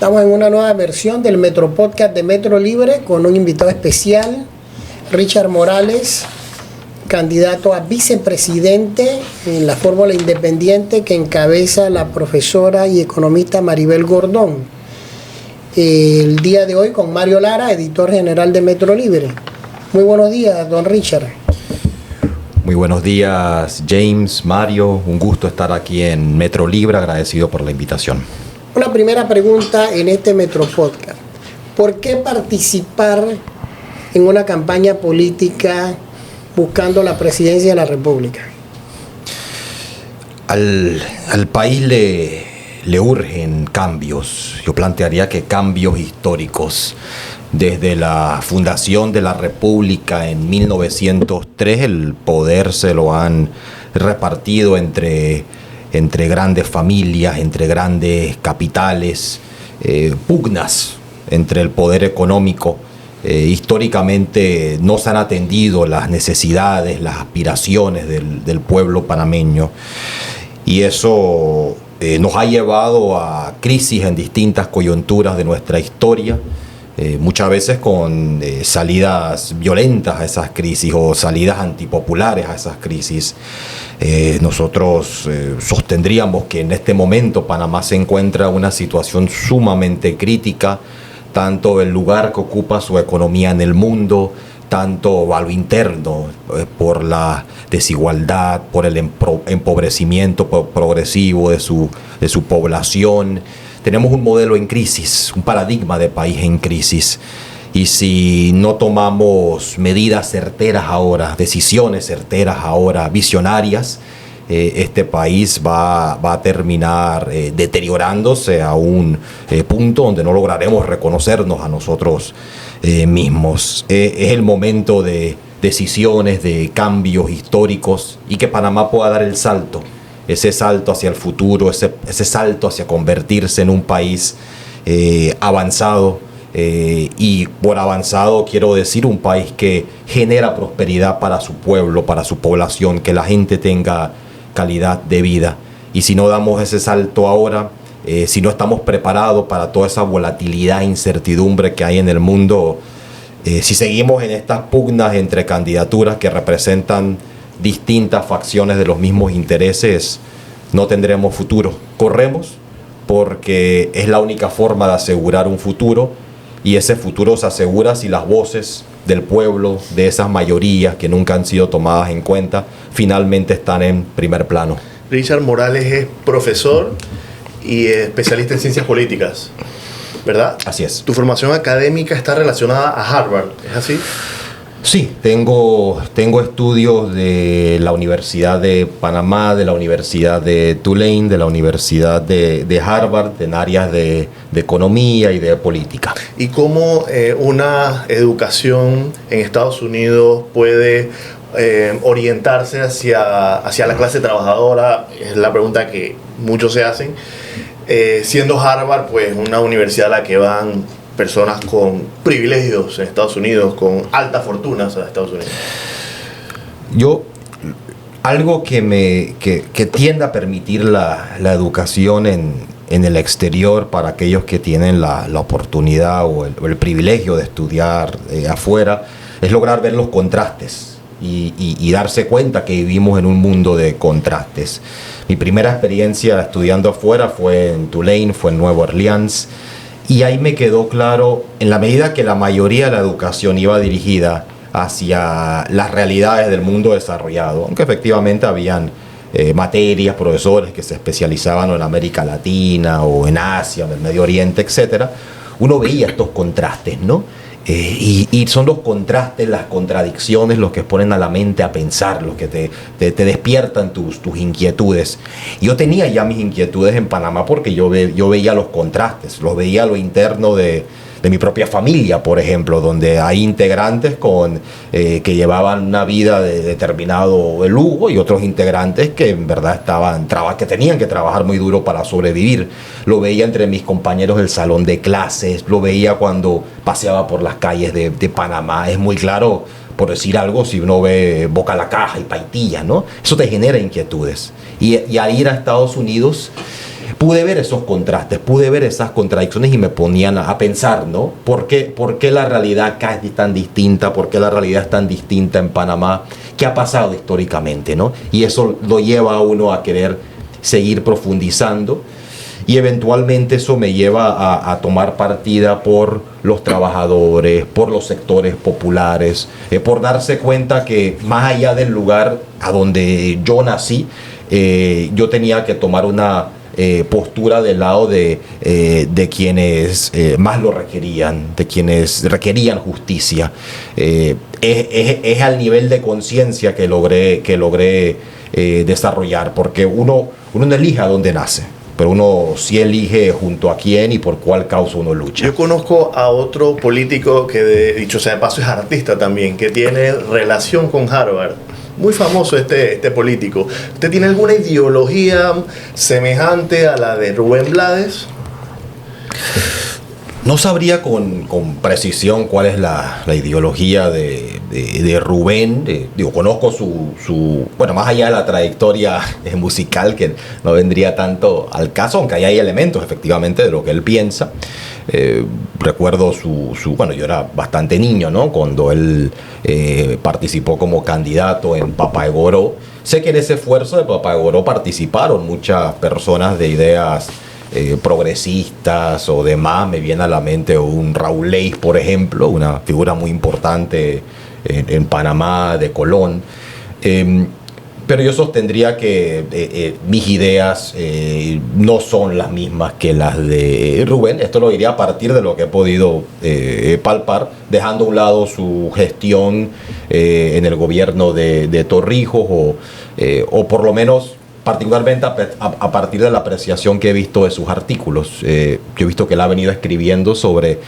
Estamos en una nueva versión del Metro Podcast de Metro Libre con un invitado especial, Richard Morales, candidato a vicepresidente en la fórmula independiente que encabeza la profesora y economista Maribel Gordón. El día de hoy con Mario Lara, editor general de Metro Libre. Muy buenos días, don Richard. Muy buenos días, James, Mario. Un gusto estar aquí en Metro Libre, agradecido por la invitación. Una primera pregunta en este Metro Podcast. ¿Por qué participar en una campaña política buscando la presidencia de la República? Al país le urgen cambios. Yo plantearía que cambios históricos. Desde la fundación de la República en 1903, el poder se lo han repartido entre grandes familias, entre grandes capitales, pugnas entre el poder económico. Históricamente no se han atendido las necesidades, las aspiraciones del pueblo panameño, y eso nos ha llevado a crisis en distintas coyunturas de nuestra historia. Muchas veces con salidas violentas a esas crisis o salidas antipopulares a esas crisis. Nosotros sostendríamos que en este momento Panamá se encuentra en una situación sumamente crítica, tanto el lugar que ocupa su economía en el mundo, tanto a lo interno, por la desigualdad, por el empobrecimiento progresivo de su población. Tenemos un modelo en crisis, un paradigma de país en crisis. Y si no tomamos medidas certeras ahora, decisiones certeras ahora, visionarias, este país va a terminar deteriorándose a un punto donde no lograremos reconocernos a nosotros mismos. Es el momento de decisiones, de cambios históricos, y que Panamá pueda dar el salto. Ese salto hacia el futuro, ese salto hacia convertirse en un país avanzado, y por avanzado quiero decir un país que genera prosperidad para su pueblo, para su población, que la gente tenga calidad de vida. Y si no damos ese salto ahora, si no estamos preparados para toda esa volatilidad e incertidumbre que hay en el mundo, si seguimos en estas pugnas entre candidaturas que representan distintas facciones de los mismos intereses, no tendremos futuro. Corremos porque es la única forma de asegurar un futuro, y ese futuro se asegura si las voces del pueblo, de esas mayorías que nunca han sido tomadas en cuenta, finalmente están en primer plano. Richard Morales es profesor y especialista en ciencias políticas, ¿verdad? Así es. Tu formación académica está relacionada a Harvard, ¿es así? Sí, tengo estudios de la Universidad de Panamá, de la Universidad de Tulane, de la Universidad de Harvard, en áreas de economía y de política. ¿Y cómo una educación en Estados Unidos puede orientarse hacia la clase trabajadora? Es la pregunta que muchos se hacen. Siendo Harvard, pues, una universidad a la que van personas con privilegios en Estados Unidos, con altas fortunas en Estados Unidos. Algo que tiende a permitir la educación en el exterior para aquellos que tienen la oportunidad o el privilegio de estudiar afuera, es lograr ver los contrastes y darse cuenta que vivimos en un mundo de contrastes. Mi primera experiencia estudiando afuera fue en Tulane, fue en Nueva Orleans. Y ahí me quedó claro, en la medida que la mayoría de la educación iba dirigida hacia las realidades del mundo desarrollado, aunque efectivamente habían materias, profesores que se especializaban en América Latina o en Asia, en el Medio Oriente, etc., uno veía estos contrastes, ¿no? Y son los contrastes, las contradicciones, los que ponen a la mente a pensar, los que te despiertan tus inquietudes. Yo tenía ya mis inquietudes en Panamá porque yo veía los contrastes, los veía a lo interno de mi propia familia, por ejemplo, donde hay integrantes que llevaban una vida de determinado lujo, y otros integrantes que en verdad que tenían que trabajar muy duro para sobrevivir. Lo veía entre mis compañeros del salón de clases, lo veía cuando paseaba por las calles de Panamá. Es muy claro, por decir algo, si uno ve Boca la Caja y Paitilla, ¿no? Eso te genera inquietudes. Y al ir a Estados Unidos, pude ver esos contrastes, pude ver esas contradicciones y me ponían a pensar, ¿no? ¿Por qué la realidad acá es tan distinta? ¿Por qué la realidad es tan distinta en Panamá? ¿Qué ha pasado históricamente, no? Y eso lo lleva a uno a querer seguir profundizando y eventualmente eso me lleva a tomar partida por los trabajadores, por los sectores populares, por darse cuenta que más allá del lugar a donde yo nací, yo tenía que tomar una postura del lado de quienes más lo requerían, de quienes requerían justicia. Es al nivel de conciencia que logré desarrollar, porque uno no elige a dónde nace, pero uno sí elige junto a quién y por cuál causa uno lucha. Yo conozco a otro político que, dicho sea de paso, es artista también, que tiene relación con Harvard. Muy famoso este político. ¿Usted tiene alguna ideología semejante a la de Rubén Blades? No sabría con precisión cuál es la ideología de Rubén. Conozco su bueno, más allá de la trayectoria musical, que no vendría tanto al caso, aunque ahí hay elementos efectivamente de lo que él piensa. Recuerdo bueno, yo era bastante niño, ¿no? Cuando él participó como candidato en Papagoró. Sé que en ese esfuerzo de Papagoró participaron muchas personas de ideas progresistas o demás. Me viene a la mente un Raúl Leis, por ejemplo, una figura muy importante en Panamá, de Colón. Pero yo sostendría que mis ideas no son las mismas que las de Rubén. Esto lo diría a partir de lo que he podido palpar, dejando a un lado su gestión en el gobierno de Torrijos o por lo menos particularmente a partir de la apreciación que he visto de sus artículos. Yo he visto que él ha venido escribiendo sobre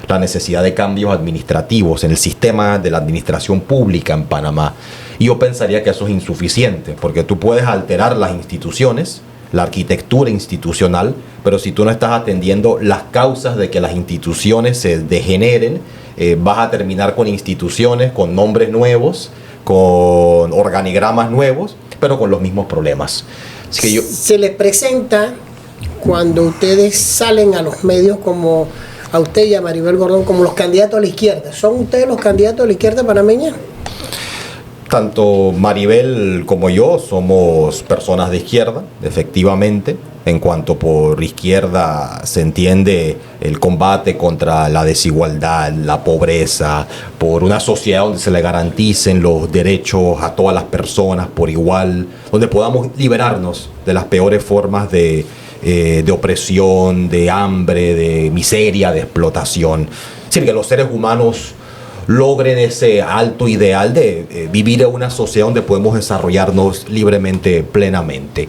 la necesidad de cambios administrativos en el sistema de la administración pública en Panamá. Y yo pensaría que eso es insuficiente, porque tú puedes alterar las instituciones, la arquitectura institucional, pero si tú no estás atendiendo las causas de que las instituciones se degeneren, vas a terminar con instituciones con nombres nuevos, con organigramas nuevos, pero con los mismos problemas. Así que se les presenta cuando ustedes salen a los medios, como a usted y a Maribel Gordón, como los candidatos a la izquierda. ¿Son ustedes los candidatos a la izquierda panameña? Tanto Maribel como yo somos personas de izquierda, efectivamente. En cuanto por izquierda se entiende el combate contra la desigualdad, la pobreza, por una sociedad donde se le garanticen los derechos a todas las personas por igual, donde podamos liberarnos de las peores formas de opresión, de hambre, de miseria, de explotación. Es decir, que los seres humanos logren ese alto ideal de vivir en una sociedad donde podemos desarrollarnos libremente, plenamente.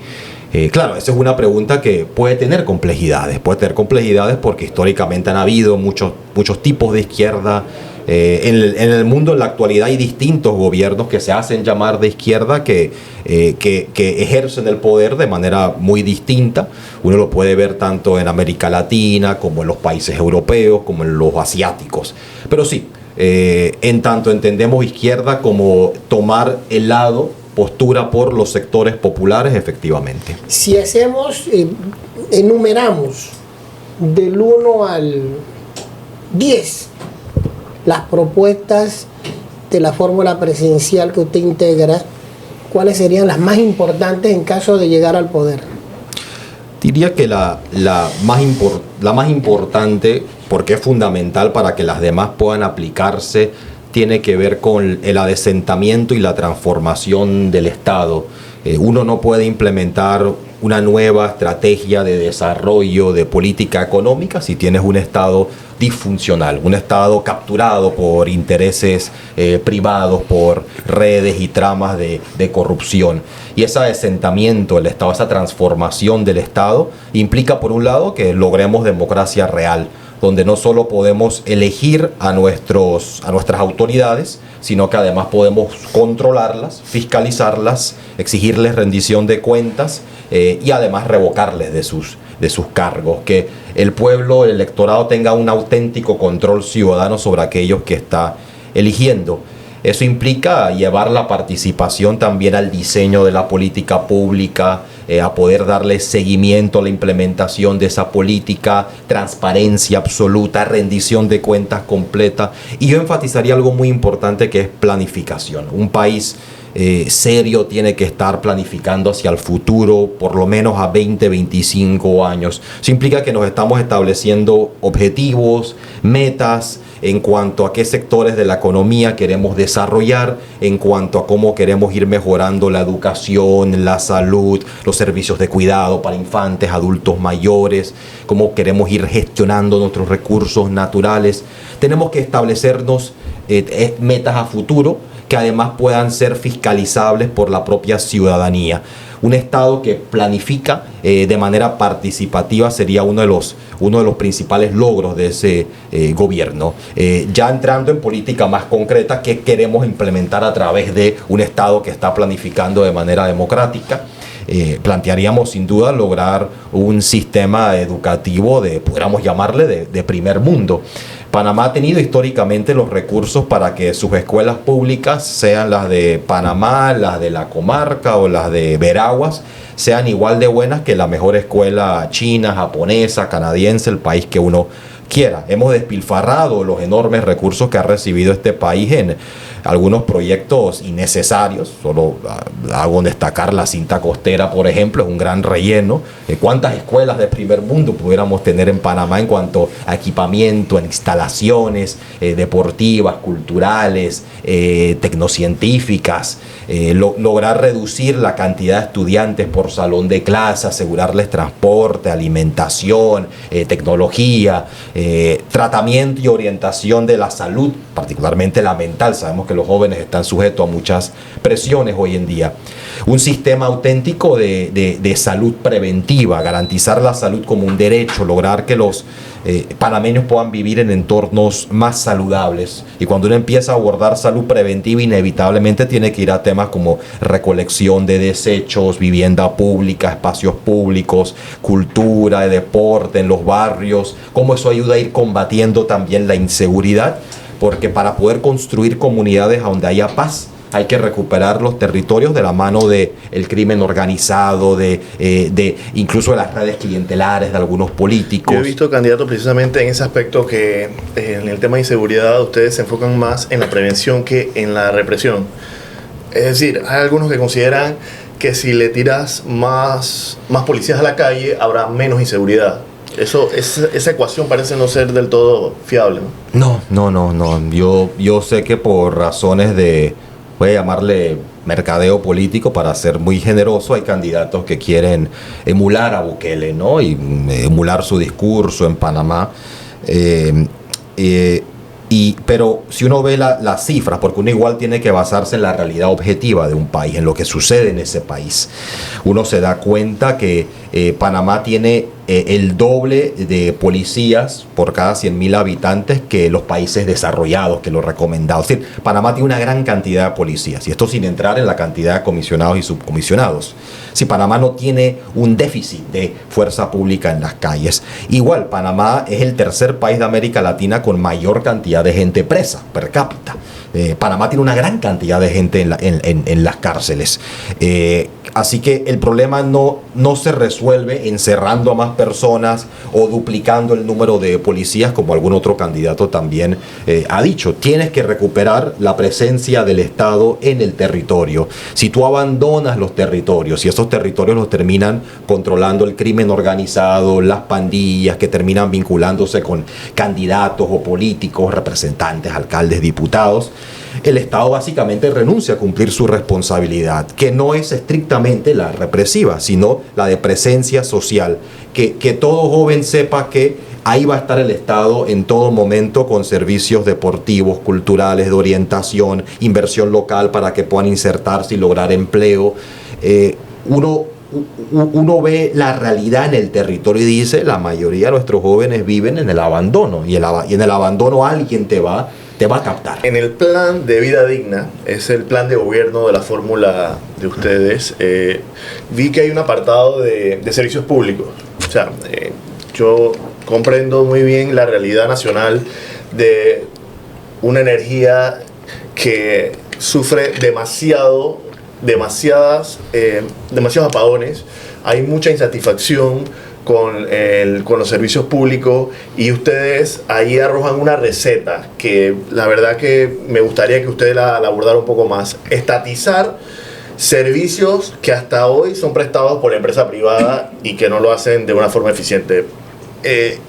Claro, esa es una pregunta que puede tener complejidades porque históricamente han habido muchos tipos de izquierda. En el mundo en la actualidad hay distintos gobiernos que se hacen llamar de izquierda que ejercen el poder de manera muy distinta. Uno lo puede ver tanto en América Latina como en los países europeos como en los asiáticos. Pero sí, en tanto entendemos izquierda como tomar el lado, postura por los sectores populares, efectivamente. Si hacemos, enumeramos del 1 al 10 las propuestas de la fórmula presidencial que usted integra, ¿cuáles serían las más importantes en caso de llegar al poder? Diría que la más importante, porque es fundamental para que las demás puedan aplicarse, tiene que ver con el adesentamiento y la transformación del Estado. Uno no puede implementar una nueva estrategia de desarrollo de política económica si tienes un Estado disfuncional, un Estado capturado por intereses privados, por redes y tramas de corrupción. Y ese adesentamiento del Estado, esa transformación del Estado, implica por un lado que logremos democracia real, donde no solo podemos elegir a nuestras autoridades, sino que además podemos controlarlas, fiscalizarlas, exigirles rendición de cuentas y además revocarles de sus cargos. Que el pueblo, el electorado tenga un auténtico control ciudadano sobre aquellos que está eligiendo. Eso implica llevar la participación también al diseño de la política pública, a poder darle seguimiento a la implementación de esa política, transparencia absoluta, rendición de cuentas completa. Y yo enfatizaría algo muy importante, que es planificación. Un país serio tiene que estar planificando hacia el futuro, por lo menos a 20, 25 años. Eso implica que nos estamos estableciendo objetivos, metas, en cuanto a qué sectores de la economía queremos desarrollar, en cuanto a cómo queremos ir mejorando la educación, la salud, los servicios de cuidado para infantes, adultos mayores, cómo queremos ir gestionando nuestros recursos naturales. Tenemos que establecernos metas a futuro que además puedan ser fiscalizables por la propia ciudadanía. Un Estado que planifica de manera participativa sería uno de los principales logros de ese gobierno. Ya entrando en política más concreta, ¿qué queremos implementar a través de un Estado que está planificando de manera democrática? Plantearíamos sin duda lograr un sistema educativo podríamos llamarle, de primer mundo. Panamá ha tenido históricamente los recursos para que sus escuelas públicas, sean las de Panamá, las de la comarca o las de Veraguas, sean igual de buenas que la mejor escuela china, japonesa, canadiense, el país que uno quiera. Hemos despilfarrado los enormes recursos que ha recibido este país en algunos proyectos innecesarios. Solo hago destacar la cinta costera, por ejemplo, es un gran relleno. ¿Cuántas escuelas de primer mundo pudiéramos tener en Panamá en cuanto a equipamiento, en instalaciones deportivas, culturales, tecnocientíficas? Lograr reducir la cantidad de estudiantes por salón de clase, asegurarles transporte, alimentación, tecnología, tratamiento y orientación de la salud, particularmente la mental. Sabemos que los jóvenes están sujetos a muchas presiones hoy en día. Un sistema auténtico de salud preventiva, garantizar la salud como un derecho, lograr que los panameños puedan vivir en entornos más saludables. Y cuando uno empieza a abordar salud preventiva, inevitablemente tiene que ir a temas como recolección de desechos, vivienda pública, espacios públicos, cultura, deporte en los barrios, cómo eso ayuda a ir combatiendo también la inseguridad, porque para poder construir comunidades donde haya paz, hay que recuperar los territorios de la mano del crimen organizado, incluso de las redes clientelares de algunos políticos. Yo he visto, candidato, precisamente en ese aspecto que en el tema de inseguridad ustedes se enfocan más en la prevención que en la represión. Es decir, hay algunos que consideran que si le tiras más policías a la calle, habrá menos inseguridad. Esa ecuación parece no ser del todo fiable, ¿no? No. Yo sé que por razones voy a llamarle mercadeo político, para ser muy generoso, hay candidatos que quieren emular a Bukele, ¿no? Y emular su discurso en Panamá. Pero si uno ve las cifras, porque uno igual tiene que basarse en la realidad objetiva de un país, en lo que sucede en ese país, uno se da cuenta que Panamá tiene el doble de policías por cada 100.000 habitantes que los países desarrollados, que los recomendados. Es decir, Panamá tiene una gran cantidad de policías, y esto sin entrar en la cantidad de comisionados y subcomisionados. Si Panamá no tiene un déficit de fuerza pública en las calles. Igual, Panamá es el tercer país de América Latina con mayor cantidad de gente presa per cápita. Panamá tiene una gran cantidad de gente en las cárceles. Así que el problema no se resuelve encerrando a más personas o duplicando el número de policías, como algún otro candidato también ha dicho. Tienes que recuperar la presencia del Estado en el territorio. Si tú abandonas los territorios, y esos territorios los terminan controlando el crimen organizado, las pandillas, que terminan vinculándose con candidatos o políticos, representantes, alcaldes, diputados, el Estado básicamente renuncia a cumplir su responsabilidad, que no es estrictamente la represiva, sino la de presencia social, que todo joven sepa que ahí va a estar el Estado en todo momento, con servicios deportivos, culturales, de orientación, inversión local para que puedan insertarse y lograr empleo. Uno ve la realidad en el territorio y dice, la mayoría de nuestros jóvenes viven en el abandono, y en el abandono alguien te va a captar. En el plan de vida digna, es el plan de gobierno de la fórmula de ustedes, vi que hay un apartado de servicios públicos. O sea, yo comprendo muy bien la realidad nacional de una energía que sufre demasiado demasiados apagones, hay mucha insatisfacción con los servicios públicos, y ustedes ahí arrojan una receta que la verdad que me gustaría que ustedes la abordara un poco más. Estatizar servicios que hasta hoy son prestados por la empresa privada y que no lo hacen de una forma eficiente.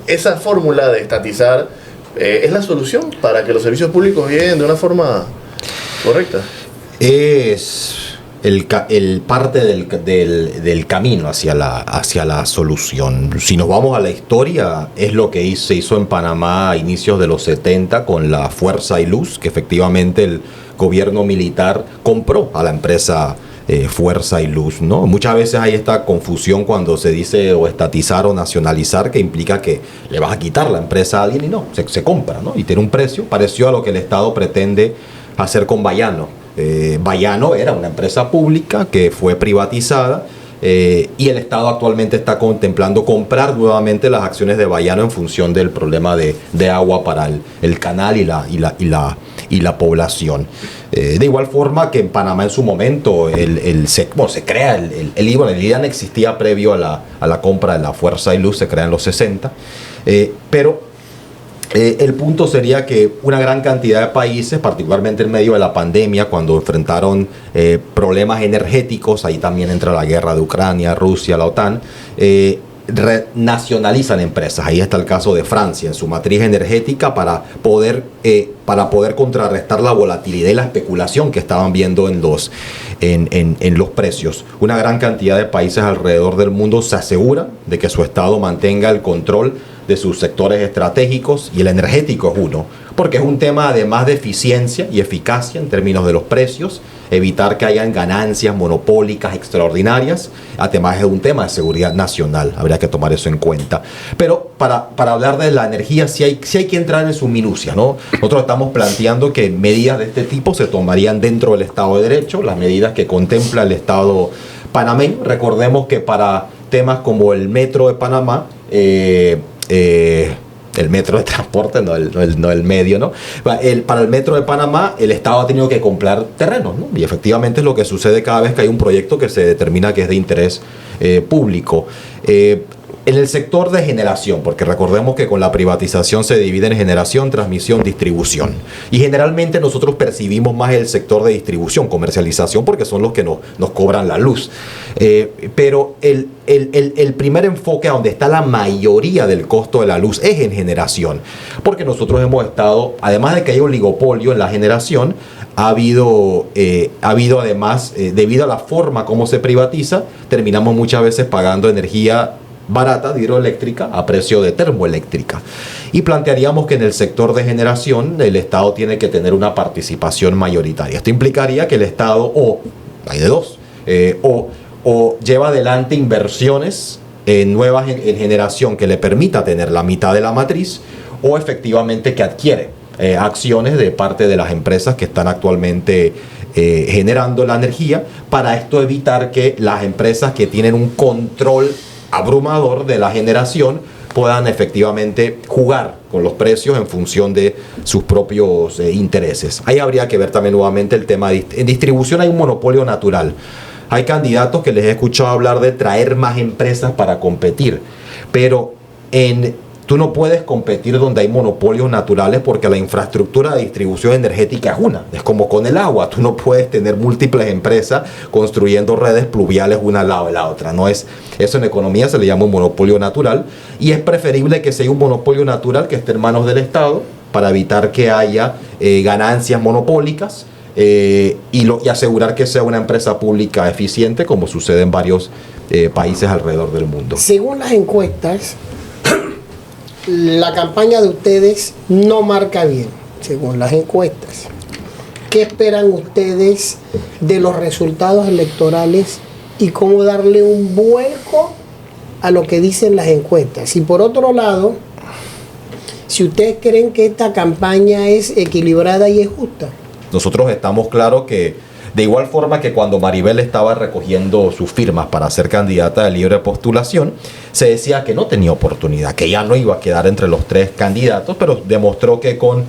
Esa fórmula de estatizar es la solución para que los servicios públicos lleguen de una forma correcta. Es el parte del camino hacia la solución. Si nos vamos a la historia, es lo que se hizo en Panamá a inicios de los 70 con la Fuerza y Luz, que efectivamente el gobierno militar compró a la empresa Fuerza y Luz, ¿no? Muchas veces hay esta confusión cuando se dice o estatizar o nacionalizar, que implica que le vas a quitar la empresa a alguien, y no, se compra, ¿no? Y tiene un precio parecido a lo que el Estado pretende hacer con Bayano. Bayano era una empresa pública que fue privatizada, y el Estado actualmente está contemplando comprar nuevamente las acciones de Bayano en función del problema de agua para el canal y la población. De igual forma que en Panamá en su momento se crea el IDAN existía previo a la compra de la Fuerza y Luz, se crea en los 60, pero el punto sería que una gran cantidad de países, particularmente en medio de la pandemia, cuando enfrentaron problemas energéticos, ahí también entra la guerra de Ucrania, Rusia, la OTAN, nacionalizan empresas. Ahí está el caso de Francia en su matriz energética para poder contrarrestar la volatilidad y la especulación que estaban viendo en los precios. Una gran cantidad de países alrededor del mundo se aseguran de que su Estado mantenga el control de sus sectores estratégicos, y el energético es uno, porque es un tema además de eficiencia y eficacia en términos de los precios, evitar que hayan ganancias monopólicas extraordinarias. Además es un tema de seguridad nacional, habría que tomar eso en cuenta. Pero para hablar de la energía sí hay que entrar en su minucia, ¿no? Nosotros estamos planteando que medidas de este tipo se tomarían dentro del Estado de Derecho, las medidas que contempla el Estado panameño. Recordemos que para temas como el metro de Panamá, el metro de transporte, no el medio, ¿no? Para el metro de Panamá, el Estado ha tenido que comprar terrenos, ¿no? Y efectivamente es lo que sucede cada vez que hay un proyecto que se determina que es de interés público. En el sector de generación, porque recordemos que con la privatización se divide en generación, transmisión, distribución. Y generalmente nosotros percibimos más el sector de distribución, comercialización, porque son los que nos cobran la luz. Pero el primer enfoque a donde está la mayoría del costo de la luz es en generación. Porque nosotros hemos estado, además de que hay oligopolio en la generación, ha habido además, debido a la forma como se privatiza, terminamos muchas veces pagando energía barata de hidroeléctrica a precio de termoeléctrica. Y plantearíamos que en el sector de generación el Estado tiene que tener una participación mayoritaria. Esto implicaría que el Estado, hay de dos, o lleva adelante inversiones nuevas en generación que le permita tener la mitad de la matriz, o efectivamente que adquiere acciones de parte de las empresas que están actualmente generando la energía, para esto evitar que las empresas que tienen un control abrumador de la generación puedan efectivamente jugar con los precios en función de sus propios intereses. Ahí habría que ver también nuevamente el tema en distribución hay un monopolio natural. Hay candidatos que les he escuchado hablar de traer más empresas para competir, pero tú no puedes competir donde hay monopolios naturales, porque la infraestructura de distribución energética es una. Es como con el agua. Tú no puedes tener múltiples empresas construyendo redes pluviales una al lado de la otra. No es, eso en economía se le llama un monopolio natural, y es preferible que sea un monopolio natural que esté en manos del Estado para evitar que haya ganancias monopólicas y asegurar que sea una empresa pública eficiente, como sucede en varios países alrededor del mundo. Según las encuestas, la campaña de ustedes no marca bien, según las encuestas. ¿Qué esperan ustedes de los resultados electorales y cómo darle un vuelco a lo que dicen las encuestas? Y por otro lado, si ustedes creen que esta campaña es equilibrada y es justa. Nosotros estamos claros que, de igual forma que cuando Maribel estaba recogiendo sus firmas para ser candidata de libre postulación, se decía que no tenía oportunidad, que ya no iba a quedar entre los 3 candidatos, pero demostró que con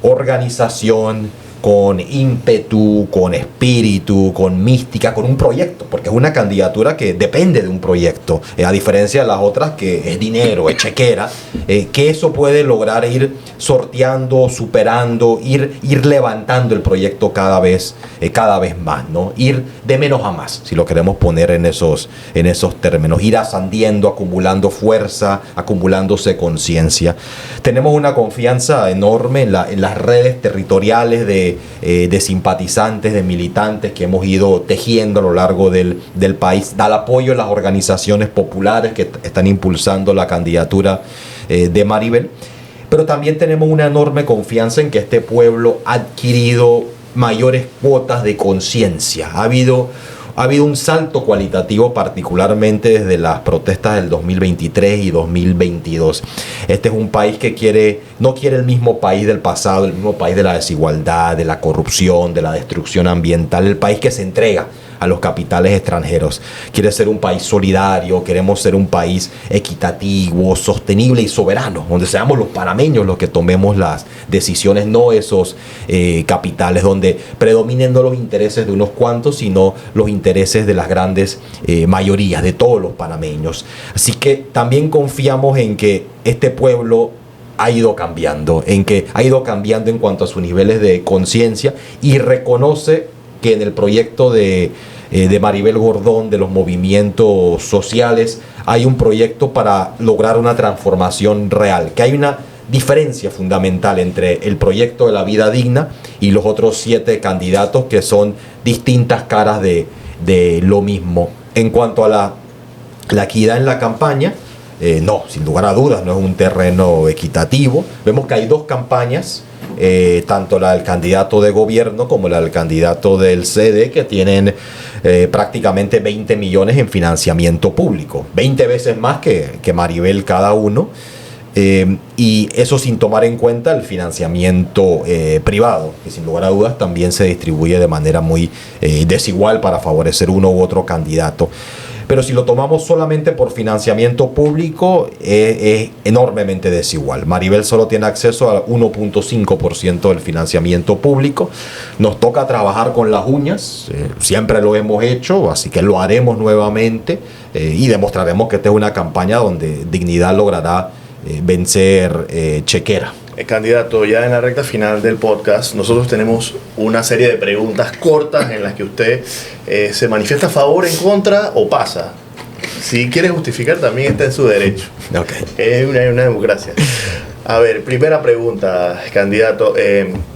organización, con ímpetu, con espíritu, con mística, con un proyecto, porque es una candidatura que depende de un proyecto, a diferencia de las otras que es dinero, es chequera, que eso puede lograr ir sorteando, superando, ir levantando el proyecto cada vez más, ¿no? Ir de menos a más, si lo queremos poner en esos términos, ir ascendiendo, acumulando fuerza, acumulándose conciencia. Tenemos una confianza enorme en las redes territoriales de simpatizantes, de militantes que hemos ido tejiendo a lo largo del país. Da el apoyo a las organizaciones populares que están impulsando la candidatura de Maribel, pero también tenemos una enorme confianza en que este pueblo ha adquirido mayores cuotas de conciencia. Ha habido un salto cualitativo, particularmente desde las protestas del 2023 y 2022. Este es un país que no quiere el mismo país del pasado, el mismo país de la desigualdad, de la corrupción, de la destrucción ambiental, el país que se entrega a los capitales extranjeros. Quiere ser un país solidario, queremos ser un país equitativo, sostenible y soberano, donde seamos los panameños los que tomemos las decisiones, no esos capitales donde predominen no los intereses de unos cuantos, sino los intereses de las grandes mayorías, de todos los panameños. Así que también confiamos en que este pueblo ha ido cambiando, en cuanto a sus niveles de conciencia, y reconoce que en el proyecto de Maribel Gordón, de los movimientos sociales, hay un proyecto para lograr una transformación real, que hay una diferencia fundamental entre el proyecto de la vida digna y los otros 7 candidatos, que son distintas caras de lo mismo. En cuanto a la equidad en la campaña, no, sin lugar a dudas, no es un terreno equitativo. Vemos que hay 2 campañas, tanto la del candidato de gobierno como la del candidato del CD, que tienen prácticamente 20 millones en financiamiento público, 20 veces más que Maribel cada uno, y eso sin tomar en cuenta el financiamiento privado, que sin lugar a dudas también se distribuye de manera muy desigual para favorecer uno u otro candidato. Pero si lo tomamos solamente por financiamiento público, es enormemente desigual. Maribel solo tiene acceso al 1.5% del financiamiento público. Nos toca trabajar con las uñas, siempre lo hemos hecho, así que lo haremos nuevamente, y demostraremos que esta es una campaña donde Dignidad logrará vencer chequera. Candidato, ya en la recta final del podcast, nosotros tenemos una serie de preguntas cortas en las que usted se manifiesta a favor, en contra o pasa. Si quiere justificar, también está en su derecho. Okay. Es una democracia. A ver, primera pregunta, candidato.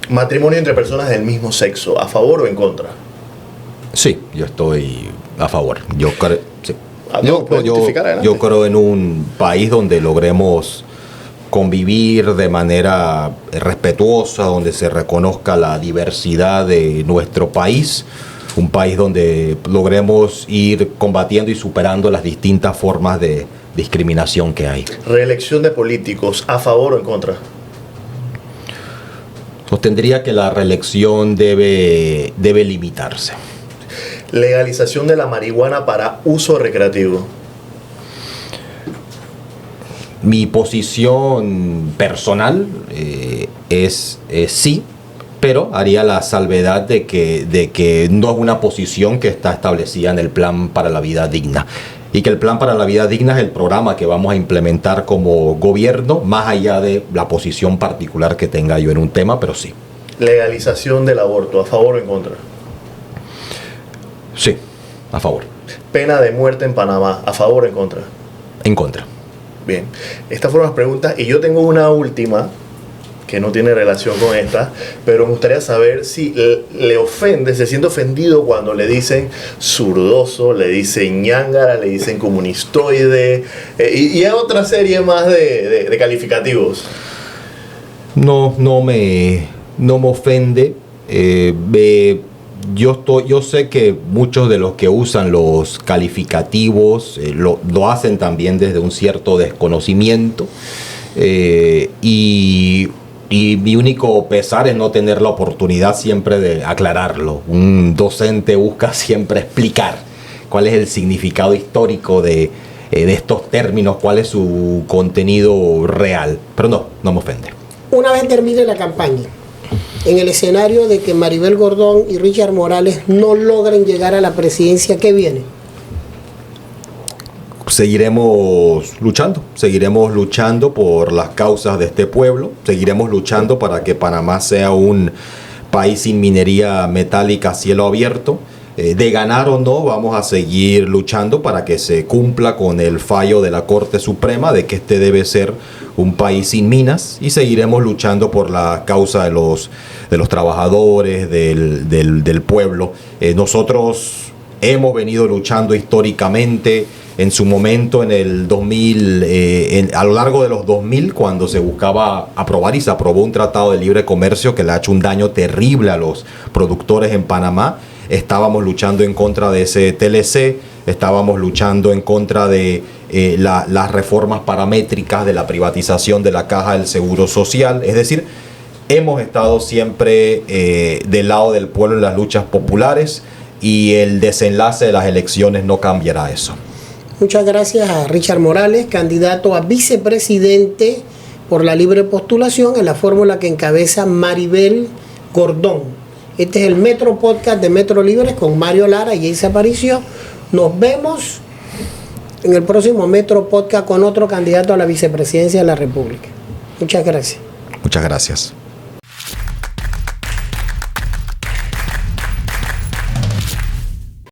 Matrimonio entre personas del mismo sexo, ¿a favor o en contra? Sí, yo estoy a favor. Yo creo en un país donde logremos convivir de manera respetuosa, donde se reconozca la diversidad de nuestro país, un país donde logremos ir combatiendo y superando las distintas formas de discriminación que hay. Reelección de políticos, ¿a favor o en contra? Sostendría que la reelección debe limitarse. Legalización de la marihuana para uso recreativo. Mi posición personal es sí, pero haría la salvedad de que no es una posición que está establecida en el Plan para la Vida Digna, y que el Plan para la Vida Digna es el programa que vamos a implementar como gobierno, más allá de la posición particular que tenga yo en un tema, pero sí. Legalización del aborto, ¿a favor o en contra? Sí, a favor. Pena de muerte en Panamá, ¿a favor o en contra? En contra. Bien, estas fueron las preguntas y yo tengo una última que no tiene relación con esta, pero me gustaría saber si le ofende, se siente ofendido cuando le dicen zurdoso, le dicen ñángara, le dicen comunistoide y hay otra serie más de calificativos. No me ofende. Yo sé que muchos de los que usan los calificativos lo hacen también desde un cierto desconocimiento, y mi único pesar es no tener la oportunidad siempre de aclararlo. Un docente busca siempre explicar cuál es el significado histórico de estos términos, cuál es su contenido real, pero no me ofende. Una vez termine la campaña, en el escenario de que Maribel Gordón y Richard Morales no logren llegar a la presidencia, ¿qué viene? Seguiremos luchando por las causas de este pueblo, seguiremos luchando para que Panamá sea un país sin minería metálica a cielo abierto. De ganar o no, vamos a seguir luchando para que se cumpla con el fallo de la Corte Suprema de que este debe ser un país sin minas, y seguiremos luchando por la causa de los trabajadores, del pueblo. Nosotros hemos venido luchando históricamente. En su momento, en el 2000, a lo largo de los 2000, cuando se buscaba aprobar y se aprobó un tratado de libre comercio que le ha hecho un daño terrible a los productores en Panamá, estábamos luchando en contra de ese TLC, estábamos luchando en contra de las reformas paramétricas, de la privatización de la Caja del Seguro Social. Es decir, hemos estado siempre del lado del pueblo en las luchas populares, y el desenlace de las elecciones no cambiará eso. Muchas gracias a Richard Morales, candidato a vicepresidente por la libre postulación en la fórmula que encabeza Maribel Gordón. Este es el Metro Podcast de Metro Libre con Mario Lara y Jayce Aparicio. Nos vemos en el próximo Metro Podcast con otro candidato a la vicepresidencia de la República. Muchas gracias. Muchas gracias.